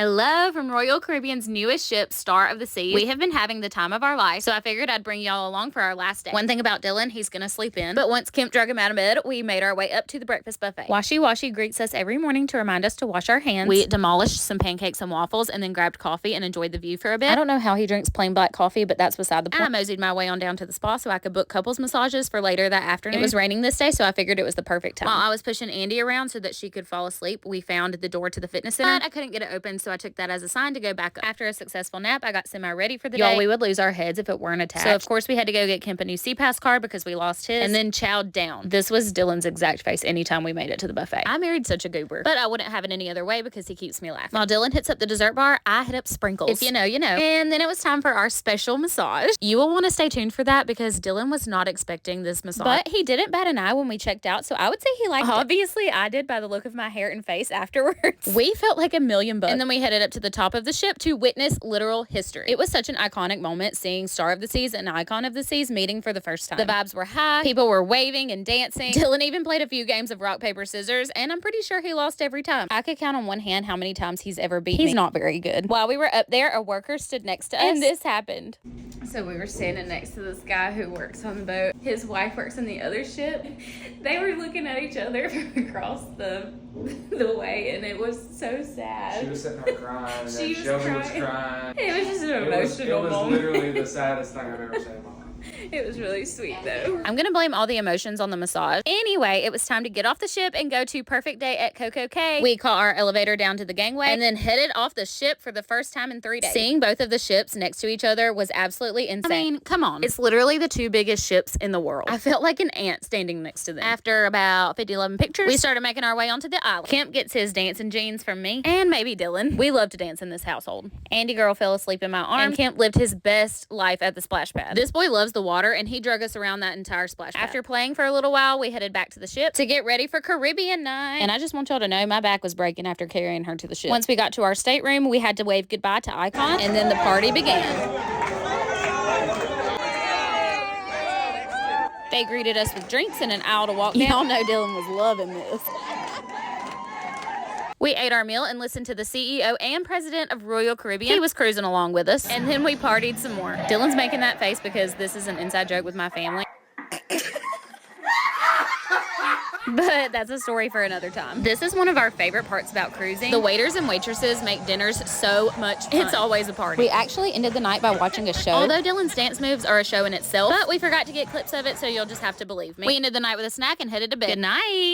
Hello from Royal Caribbean's newest ship, Star of the Seas. We have been having the time of our life, so I figured I'd bring y'all along for our last day. One thing about Dylan, he's gonna sleep in. But once Kemp drug him out of bed, we made our way up to the breakfast buffet. Washi Washi greets us every morning to remind us to wash our hands. We demolished some pancakes and waffles and then grabbed coffee and enjoyed the view for a bit. I don't know how he drinks plain black coffee, but that's beside the point. I moseyed my way on down to the spa so I could book couples massages for later that afternoon. It was raining this day, so I figured it was the perfect time. While I was pushing Andy around so that she could fall asleep, we found the door to the fitness center. But I couldn't get it open, so I took that as a sign to go back up. After a successful nap, I got semi-ready for the day. We would lose our heads if it weren't attached. So, of course, we had to go get Kemp a new CPAS card because we lost his, and then chowed down. This was Dylan's exact face anytime we made it to the buffet. I married such a goober, but I wouldn't have it any other way because he keeps me laughing. While Dylan hits up the dessert bar, I hit up Sprinkles. If you know, you know. And then it was time for our special massage. You will want to stay tuned for that because Dylan was not expecting this massage. But he didn't bat an eye when we checked out, so I would say he liked it. Obviously, I did by the look of my hair and face afterwards. We felt like $1,000,000 bucks. And then we headed up to the top of the ship to witness literal history. It was such an iconic moment seeing Star of the Seas and Icon of the Seas meeting for the first time. The vibes were high. People were waving and dancing. Dylan even played a few games of rock, paper, scissors, and I'm pretty sure he lost every time. I could count on one hand how many times he's ever beat me. He's not very good. While we were up there, a worker stood next to us, and this happened. So we were standing next to this guy who works on the boat. His wife works on the other ship. They were looking at each other from across the way, and it was so sad. She was sitting there crying, and then Shelby was crying. It was just an emotional moment. It was literally the saddest thing I've ever seen in my life. It was really sweet, though. I'm gonna blame all the emotions on the massage. Anyway, it was time to get off the ship and go to Perfect Day at Coco Cay. We caught our elevator down to the gangway and then headed off the ship for the first time in 3 days. Seeing both of the ships next to each other was absolutely insane. I mean, come on. It's literally the two biggest ships in the world. I felt like an ant standing next to them. After about 50-11 pictures, we started making our way onto the island. Kemp gets his dancing jeans from me, and maybe Dylan. We love to dance in this household. Andy girl fell asleep in my arm, and Kemp lived his best life at the splash pad. This boy loves the water, and he drug us around that entire splash pad. After playing for a little while, we headed back to the ship to get ready for Caribbean night. And I just want y'all to know my back was breaking after carrying her to the ship. Once we got to our stateroom, we had to wave goodbye to Icon, and then the party began. They greeted us with drinks and an aisle to walk down. Y'all know Dylan was loving this. We ate our meal and listened to the CEO and president of Royal Caribbean. He was cruising along with us. And then we partied some more. Dylan's making that face because this is an inside joke with my family. But that's a story for another time. This is one of our favorite parts about cruising. The waiters and waitresses make dinners so much fun. It's always a party. We actually ended the night by watching a show. Although Dylan's dance moves are a show in itself, but we forgot to get clips of it, so you'll just have to believe me. We ended the night with a snack and headed to bed. Good night.